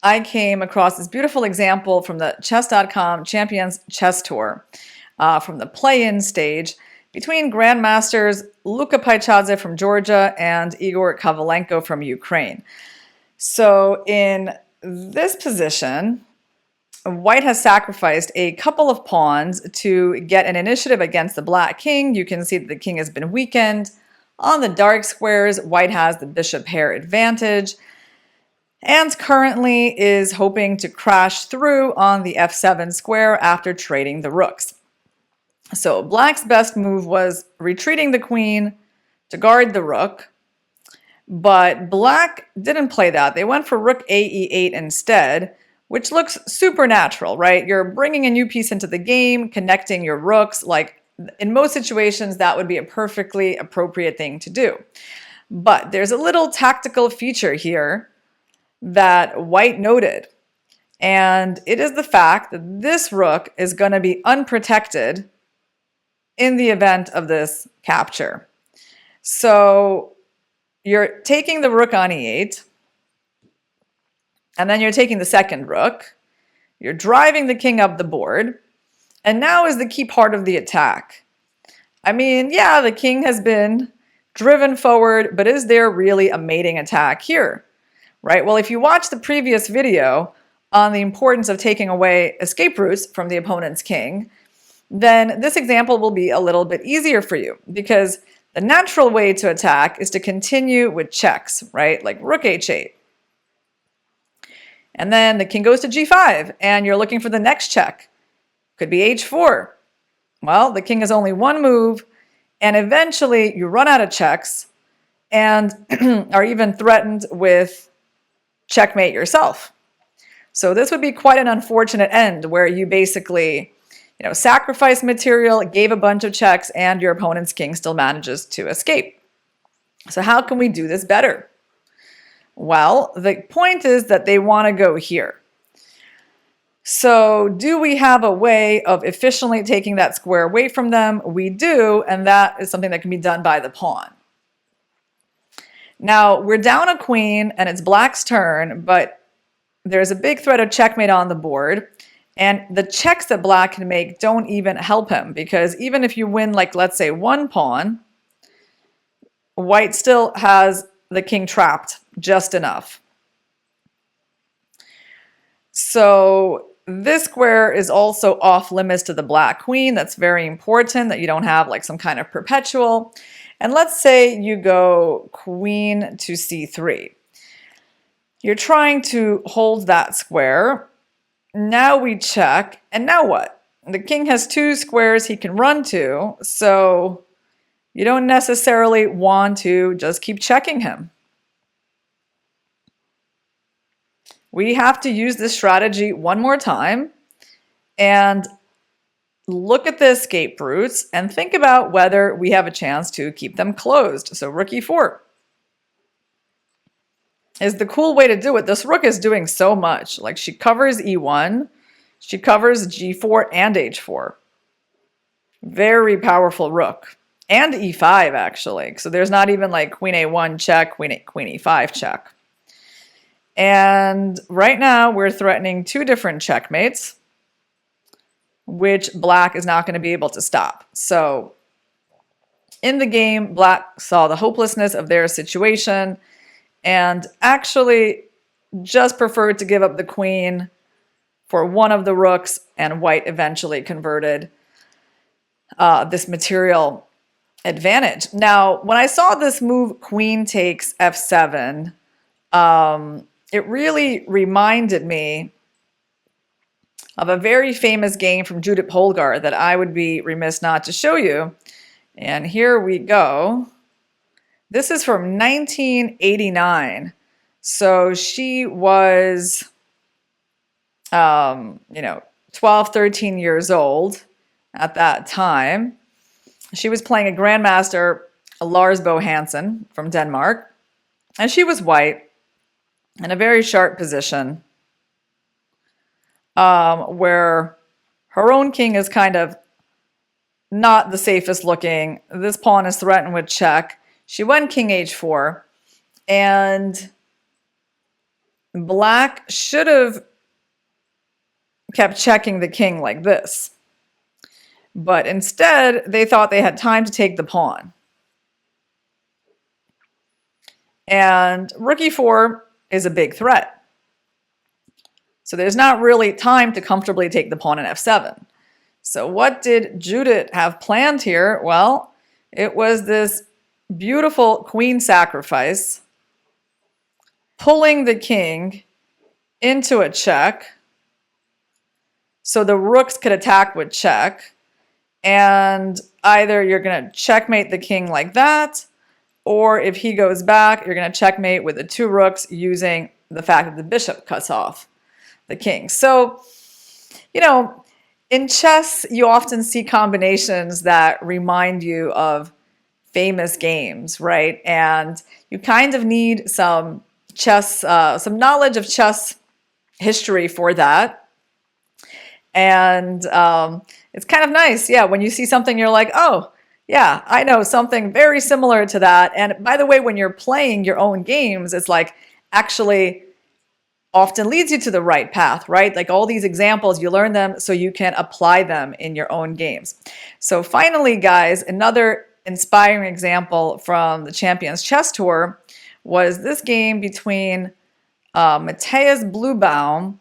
I came across this beautiful example from the chess.com Champions Chess Tour from the play-in stage between grandmasters Luka Paichadze from Georgia and Igor Kovalenko from Ukraine. So in this position, White has sacrificed a couple of pawns to get an initiative against the black king. You can see that the king has been weakened. On the dark squares, White has the bishop pair advantage and currently is hoping to crash through on the f7 square after trading the rooks. So Black's best move was retreating the queen to guard the rook, but Black didn't play that. They went for rook a e8 instead, which looks supernatural, right? You're bringing a new piece into the game, connecting your rooks. Like in most situations, that would be a perfectly appropriate thing to do. But there's a little tactical feature here that White noted, and it is the fact that this rook is going to be unprotected in the event of this capture. So you're taking the rook on e8, and then you're taking the second rook, you're driving the king up the board, and now is the key part of the attack. I mean, yeah, the king has been driven forward, but is there really a mating attack here? Right? Well, if you watch the previous video on the importance of taking away escape routes from the opponent's king, then this example will be a little bit easier for you, because the natural way to attack is to continue with checks, right? Like rook h8. And then the king goes to g5, and you're looking for the next check. Could be h4. Well, the king has only one move, and eventually you run out of checks and are even threatened with checkmate yourself. So this would be quite an unfortunate end where you basically, sacrifice material, gave a bunch of checks, and your opponent's king still manages to escape. So how can we do this better? Well, the point is that they want to go here. So do we have a way of efficiently taking that square away from them? We do, and that is something that can be done by the pawn. Now, we're down a queen, and it's Black's turn, but there's a big threat of checkmate on the board, and the checks that Black can make don't even help him, because even if you win, like, let's say, one pawn, White still has the king trapped just enough. So this square is also off limits to the black queen. That's very important, that you don't have like some kind of perpetual. And let's say you go queen to c3. You're trying to hold that square. Now we check, and now what? The king has two squares he can run to, so you don't necessarily want to just keep checking him. We have to use this strategy one more time and look at the escape routes and think about whether we have a chance to keep them closed. So rook e4 is the cool way to do it. This rook is doing so much. Like, she covers e1, she covers g4 and h4. Very powerful rook. And e5, actually. So there's not even like queen a1 check, queen e5 check. And right now we're threatening two different checkmates, which Black is not going to be able to stop. So in the game, Black saw the hopelessness of their situation and actually just preferred to give up the queen for one of the rooks, and White eventually converted this material advantage. Now, when I saw this move, queen takes f7, it really reminded me of a very famous game from Judith Polgar that I would be remiss not to show you. And here we go. This is from 1989. So she was, 12, 13 years old at that time. She was playing a grandmaster, Lars Bo Hansen from Denmark. And she was white in a very sharp position, where her own king is kind of not the safest looking. This pawn is threatened with check. She went king h4, and Black should have kept checking the king like this. But instead, they thought they had time to take the pawn. And rook e4 is a big threat. So there's not really time to comfortably take the pawn in f7. So what did Judith have planned here? Well, it was this beautiful queen sacrifice, pulling the king into a check so the rooks could attack with check. And either you're going to checkmate the king like that, or if he goes back, you're going to checkmate with the two rooks using the fact that the bishop cuts off the king. So, you know, in chess, you often see combinations that remind you of famous games, right? And you kind of need some chess, some knowledge of chess history for that. And it's kind of nice, yeah, when you see something, you're like, oh, yeah, I know something very similar to that. And by the way, when you're playing your own games, it's like actually often leads you to the right path, right? Like all these examples, you learn them so you can apply them in your own games. So finally, guys, another inspiring example from the Champions Chess Tour was this game between Matthias Bluebaum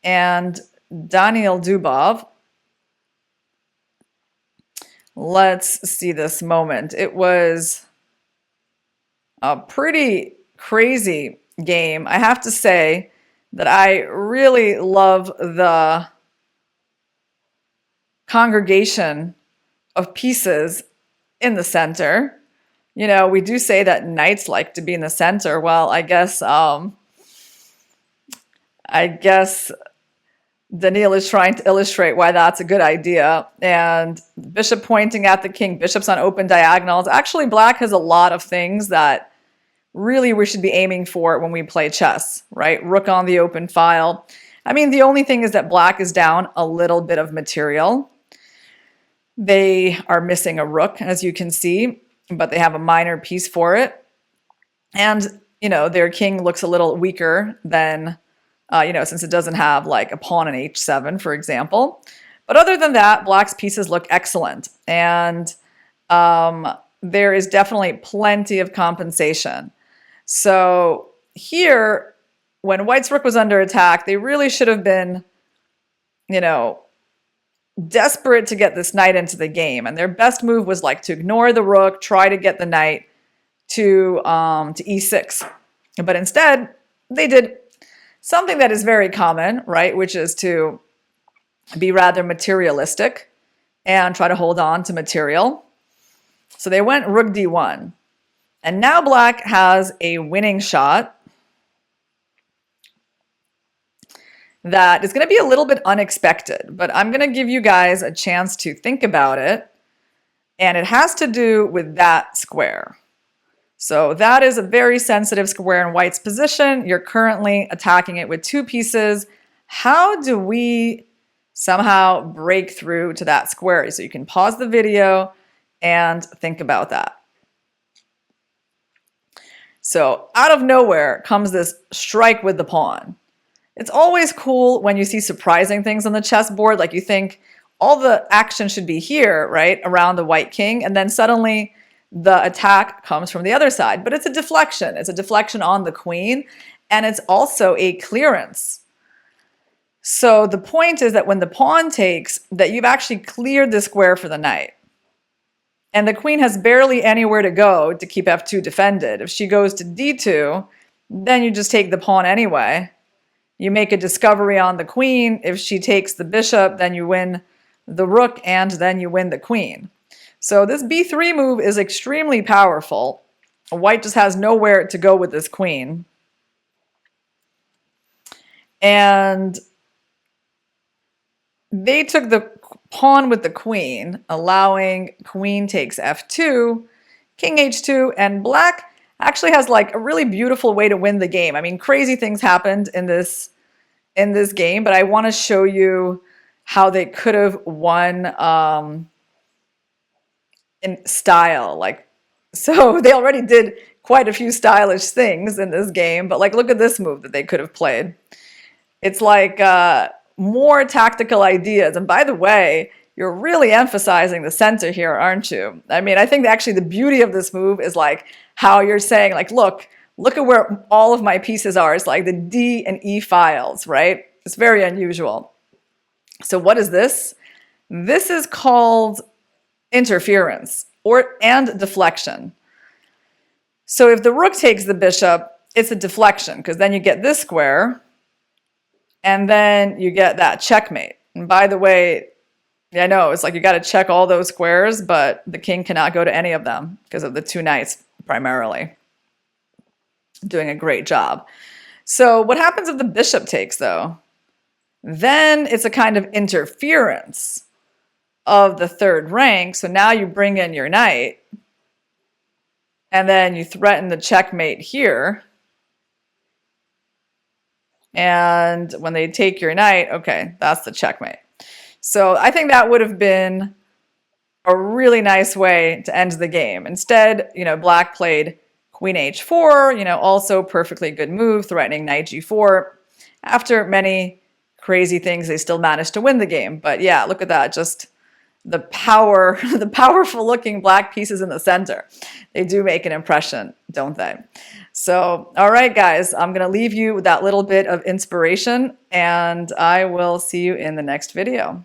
and Daniel Dubov. Let's see this moment. It was a pretty crazy game. I have to say that I really love the congregation of pieces in the center. You know, we do say that knights like to be in the center. Well, I guess Daniil is trying to illustrate why that's a good idea. And bishop pointing at the king, bishops on open diagonals. Actually, black has a lot of things that really we should be aiming for when we play chess, right? Rook on the open file. I mean, the only thing is that black is down a little bit of material. They are missing a rook, as you can see, but they have a minor piece for it. And, you know, their king looks a little weaker than since it doesn't have like a pawn in h7, for example. But other than that, black's pieces look excellent. And there is definitely plenty of compensation. So here, when white's rook was under attack, they really should have been, desperate to get this knight into the game. And their best move was like to ignore the rook, try to get the knight to e6. But instead, they did something that is very common, right? Which is to be rather materialistic and try to hold on to material. So they went rook d1. And now black has a winning shot that is going to be a little bit unexpected, but I'm going to give you guys a chance to think about it. And it has to do with that square. So that is a very sensitive square in white's position. You're currently attacking it with two pieces. How do we somehow break through to that square? So you can pause the video and think about that. So out of nowhere comes this strike with the pawn. It's always cool when you see surprising things on the chessboard. Like you think all the action should be here, right, around the white king, and then suddenly the attack comes from the other side. But it's a deflection. It's a deflection on the queen, and it's also a clearance. So the point is that when the pawn takes, that you've actually cleared the square for the knight. And the queen has barely anywhere to go to keep f2 defended. If she goes to d2, then you just take the pawn anyway. You make a discovery on the queen. If she takes the bishop, then you win the rook, and then you win the queen. So this b3 move is extremely powerful. White just has nowhere to go with this queen. And they took the pawn with the queen, allowing queen takes f2, king h2, and black actually has like a really beautiful way to win the game. I mean, crazy things happened in this game, but I want to show you how they could have won in style. So they already did quite a few stylish things in this game, but like look at this move that they could have played. It's like more tactical ideas. And by the way, you're really emphasizing the center here, aren't you? I mean, I think actually the beauty of this move is like how you're saying, like, look at where all of my pieces are. It's like the D and E files, right? It's very unusual. So what is this? This is called interference and deflection. So if the rook takes the bishop, it's a deflection because then you get this square and then you get that checkmate. And by the way, yeah, I know it's like you got to check all those squares, but the king cannot go to any of them because of the two knights primarily. Doing a great job. So what happens if the bishop takes though? Then it's a kind of interference of the third rank. So now you bring in your knight and then you threaten the checkmate here. And when they take your knight, okay, that's the checkmate. So I think that would have been a really nice way to end the game. Instead, black played queen h4, also perfectly good move, threatening knight g4. After many crazy things, they still managed to win the game. But yeah, look at that, just the power, the powerful looking black pieces in the center. They do make an impression, don't they? So, all right, guys, I'm going to leave you with that little bit of inspiration, and I will see you in the next video.